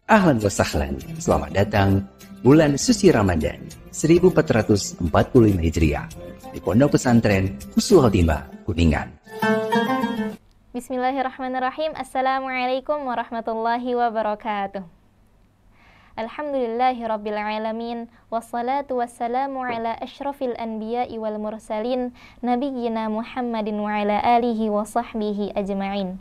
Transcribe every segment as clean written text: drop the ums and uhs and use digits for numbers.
Ahlan wa sahlan, selamat datang bulan suci Ramadan 1445 Hijriah di Pondok Pesantren Husnul Khotimah, Kuningan. Bismillahirrahmanirrahim. Assalamualaikum warahmatullahi wabarakatuh. Alhamdulillahi rabbil alamin, wassalatu wassalamu ala asyrafil anbiya'i wal mursalin, nabiyyina Muhammadin wa ala alihi wa sahbihi ajma'in.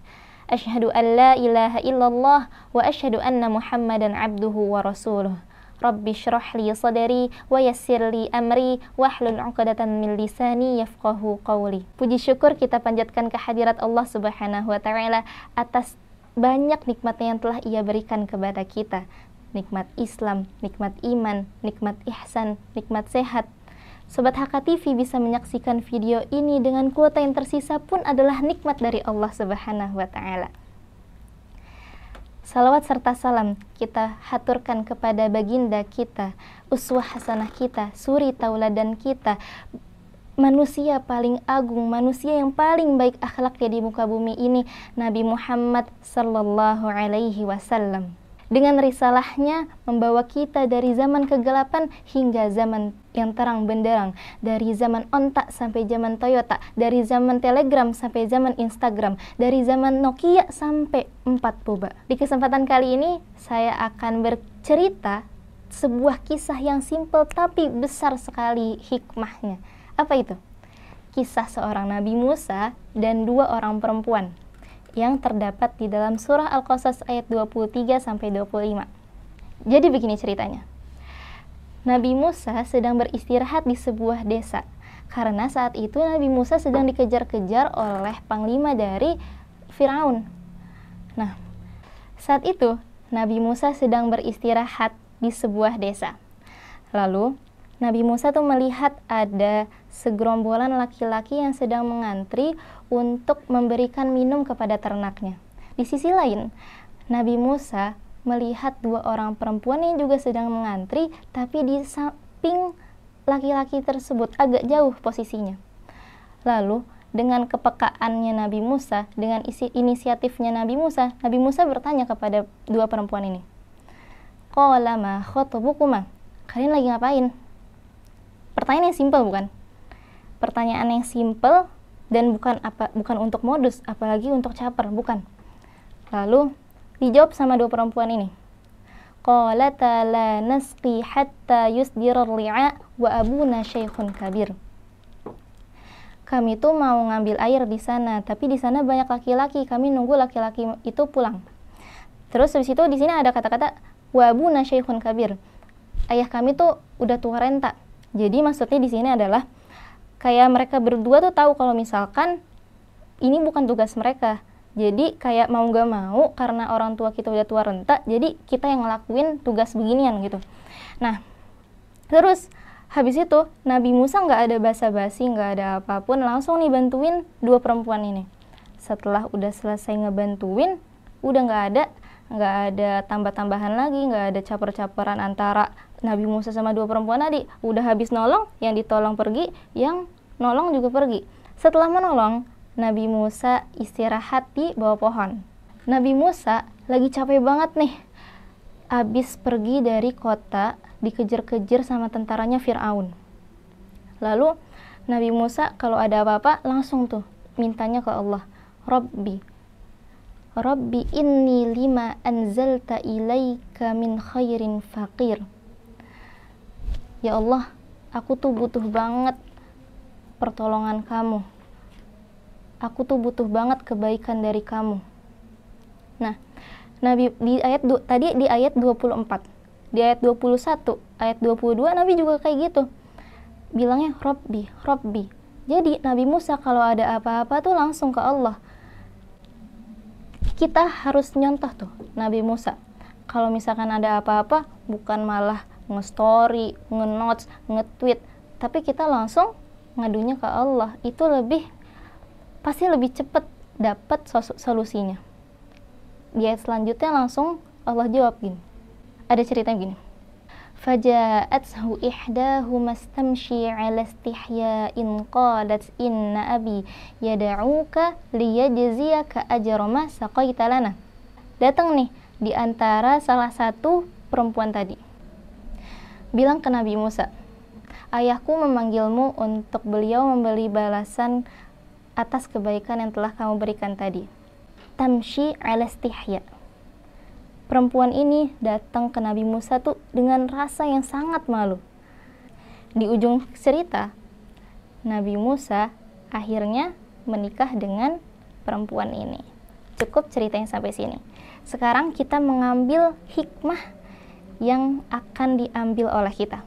Asyhadu an la ilaha illallah wa asyhadu anna Muhammadan abduhu wa rasuluh. Rabbi syrah li sadari wa yassir li amri wahlul 'uqdatam min lisani yafqahu qawli. Puji syukur kita panjatkan kehadirat Allah Subhanahu wa taala atas banyak nikmatnya yang telah Ia berikan kepada kita. Nikmat Islam, nikmat iman, nikmat ihsan, nikmat sehat. Sobat HKTV bisa menyaksikan video ini dengan kuota yang tersisa pun adalah nikmat dari Allah Subhanahu wa taala. Salawat serta salam kita haturkan kepada baginda kita, uswah hasanah kita, suri tauladan kita, manusia paling agung, manusia yang paling baik akhlaknya di muka bumi ini, Nabi Muhammad sallallahu alaihi wasallam. Dengan risalahnya membawa kita dari zaman kegelapan hingga zaman yang terang benderang, dari zaman ontak sampai zaman Toyota, dari zaman Telegram sampai zaman Instagram, dari zaman Nokia sampai 4 boba. Di kesempatan kali ini saya akan bercerita sebuah kisah yang simpel tapi besar sekali hikmahnya. Apa itu? Kisah seorang Nabi Musa dan 2 orang perempuan yang terdapat di dalam surah Al-Qasas ayat 23-25. Jadi begini ceritanya. Nabi Musa sedang beristirahat di sebuah desa, karena saat itu Nabi Musa sedang dikejar-kejar oleh panglima dari Firaun. Nah, saat itu Nabi Musa sedang beristirahat di sebuah desa. Lalu Nabi Musa tuh melihat ada segerombolan laki-laki yang sedang mengantri untuk memberikan minum kepada ternaknya. Di sisi lain, Nabi Musa melihat 2 orang perempuan yang juga sedang mengantri, tapi di samping laki-laki tersebut agak jauh posisinya. Lalu, dengan kepekaannya Nabi Musa, dengan inisiatifnya Nabi Musa bertanya kepada 2 perempuan ini. Qala ma khatubukuma? Kalian lagi ngapain? Pertanyaan yang simpel bukan? Pertanyaan yang simpel dan bukan untuk modus, apalagi untuk caper, bukan. Lalu dijawab sama 2 perempuan ini. Qalata la nasqi hatta yusdira ar-ri'a wa abuna syaikhun kabir. Kami tuh mau ngambil air di sana, tapi di sana banyak laki-laki, kami nunggu laki-laki itu pulang. Terus habis itu di sini ada kata-kata wa abuna syaikhun kabir. Ayah kami tuh udah tua renta. Jadi maksudnya di sini adalah kayak mereka berdua tuh tahu kalau misalkan ini bukan tugas mereka. Jadi kayak mau gak mau karena orang tua kita udah tua renta, jadi kita yang ngelakuin tugas beginian gitu. Nah, terus habis itu Nabi Musa nggak ada basa-basi, nggak ada apapun, langsung nih bantuin 2 perempuan ini. Setelah udah selesai ngebantuin, udah nggak ada tambah-tambahan lagi, nggak ada caper-caperan antara Nabi Musa sama 2 perempuan tadi. Udah habis nolong, yang ditolong pergi, yang nolong juga pergi. Setelah menolong, Nabi Musa istirahat di bawah pohon. Nabi Musa lagi capek banget nih. Habis pergi dari kota, dikejar-kejar sama tentaranya Fir'aun. Lalu Nabi Musa kalau ada apa-apa langsung tuh mintanya ke Allah. Rabbi inni lima anzalta ilaika min khairin faqir. Ya Allah, aku tuh butuh banget pertolongan kamu. Aku tuh butuh banget kebaikan dari kamu. Nah, Nabi di ayat 24. Di ayat 21, ayat 22 Nabi juga kayak gitu. Bilangnya Rabbi. Jadi Nabi Musa kalau ada apa-apa tuh langsung ke Allah. Kita harus nyontoh tuh Nabi Musa. Kalau misalkan ada apa-apa bukan malah nge-story, nge-notes, nge-tweet, tapi kita langsung ngadunya ke Allah. Itu pasti lebih cepat dapat solusinya. Di ayat selanjutnya langsung Allah jawab gini. Ada cerita gini. Faja'athu ihdahuma istamshi 'ala istihya'in qalat inna abi yad'uka liyajziyaka ajra ma saqaita lana. Datang nih di antara salah satu perempuan tadi, bilang ke Nabi Musa, ayahku memanggilmu untuk beliau memberi balasan atas kebaikan yang telah kamu berikan tadi. Tamshi ala istihya. Perempuan ini datang ke Nabi Musa tuh dengan rasa yang sangat malu. Di ujung cerita, Nabi Musa akhirnya menikah dengan perempuan ini. Cukup ceritanya sampai sini. Sekarang kita mengambil hikmah yang akan diambil oleh kita.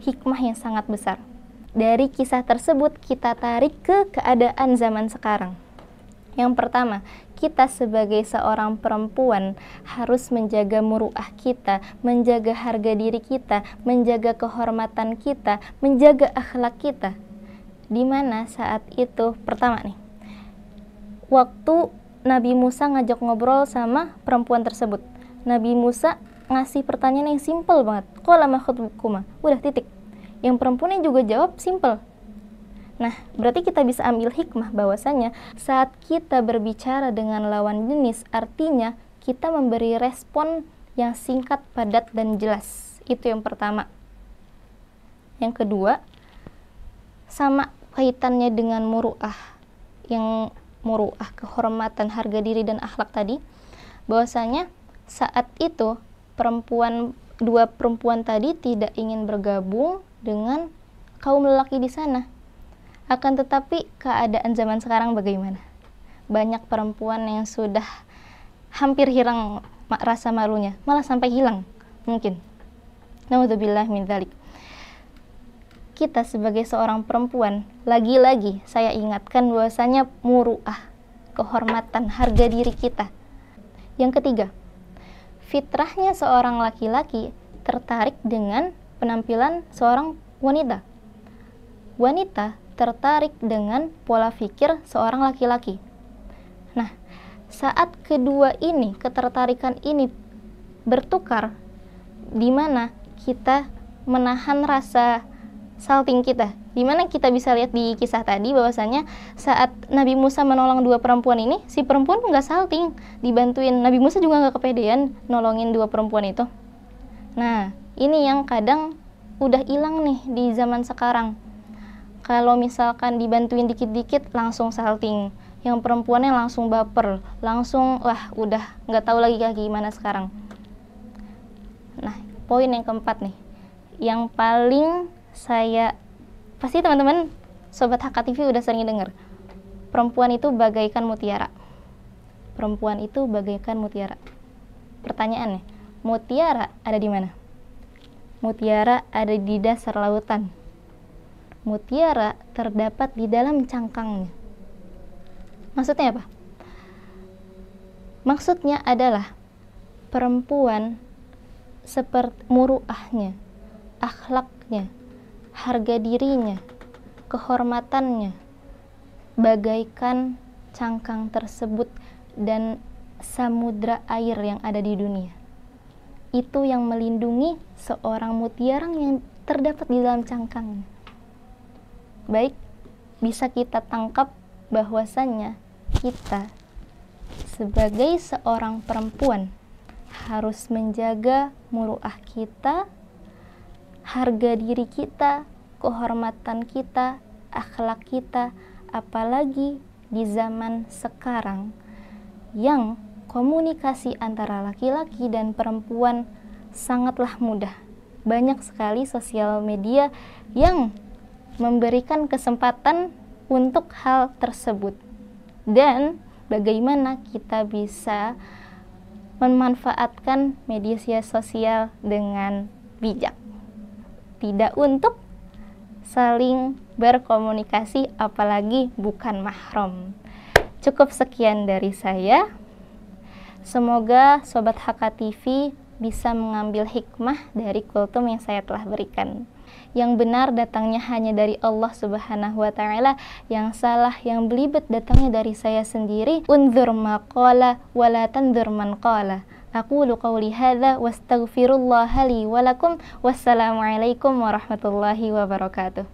Hikmah yang sangat besar. Dari kisah tersebut kita tarik ke keadaan zaman sekarang. Yang pertama, kita sebagai seorang perempuan harus menjaga muruah kita, menjaga harga diri kita, menjaga kehormatan kita, menjaga akhlak kita. Dimana saat itu, pertama nih, waktu Nabi Musa ngajak ngobrol sama perempuan tersebut, Nabi Musa ngasih pertanyaan yang simpel banget. Qala ma khutbukuma? Udah, titik. Yang perempuannya juga jawab simpel. Nah, berarti kita bisa ambil hikmah bahwasanya saat kita berbicara dengan lawan jenis, artinya kita memberi respon yang singkat, padat, dan jelas. Itu yang pertama. Yang kedua, sama kaitannya dengan muruah, yang muruah, kehormatan, harga diri, dan akhlak tadi, bahwasanya saat itu dua perempuan tadi tidak ingin bergabung dengan kaum lelaki di sana. Akan tetapi keadaan zaman sekarang bagaimana? Banyak perempuan yang sudah hampir hilang rasa malunya, malah sampai hilang mungkin. Naudzubillah min dzalik. Kita sebagai seorang perempuan, lagi-lagi saya ingatkan bahwasanya muruah, kehormatan, harga diri kita. Yang ketiga, fitrahnya seorang laki-laki tertarik dengan penampilan seorang wanita. Wanita tertarik dengan pola pikir seorang laki-laki. Nah, saat kedua ini, ketertarikan ini bertukar, di mana kita menahan rasa salting kita. Di mana kita bisa lihat di kisah tadi bahwasanya saat Nabi Musa menolong dua perempuan ini, si perempuan nggak salting, dibantuin. Nabi Musa juga nggak kepedean nolongin dua perempuan itu. Nah, ini yang kadang udah hilang nih di zaman sekarang. Kalau misalkan dibantuin dikit-dikit langsung salting, yang perempuannya langsung baper, langsung wah udah nggak tahu lagi kayak gimana sekarang. Nah, poin yang keempat nih, yang paling saya pasti teman-teman sobat HKTV udah sering dengar, perempuan itu bagaikan mutiara. Perempuan itu bagaikan mutiara. Pertanyaannya, mutiara ada di mana? Mutiara ada di dasar lautan. Mutiara terdapat di dalam cangkangnya. Maksudnya apa? Maksudnya adalah perempuan seperti muruahnya, akhlaknya, harga dirinya, kehormatannya, bagaikan cangkang tersebut dan samudra air yang ada di dunia. Itu yang melindungi seorang mutiara yang terdapat di dalam cangkangnya. Baik, bisa kita tangkap bahwasannya kita sebagai seorang perempuan harus menjaga muruah kita, harga diri kita, kehormatan kita, akhlak kita, apalagi di zaman sekarang yang komunikasi antara laki-laki dan perempuan sangatlah mudah. Banyak sekali sosial media yang memberikan kesempatan untuk hal tersebut, dan bagaimana kita bisa memanfaatkan media sosial dengan bijak, tidak untuk saling berkomunikasi apalagi bukan mahram. Cukup sekian dari saya. Semoga Sobat HKTV bisa mengambil hikmah dari kultum yang saya telah berikan. Yang benar datangnya hanya dari Allah Subhanahu wa Ta'ala, yang salah, yang belibet datangnya dari saya sendiri. Unzur maqala wa la tanzur man qala. Aqulu qawli hadza wastaghfirullaha li wa lakum. Wassalamualaikum warahmatullahi wabarakatuh.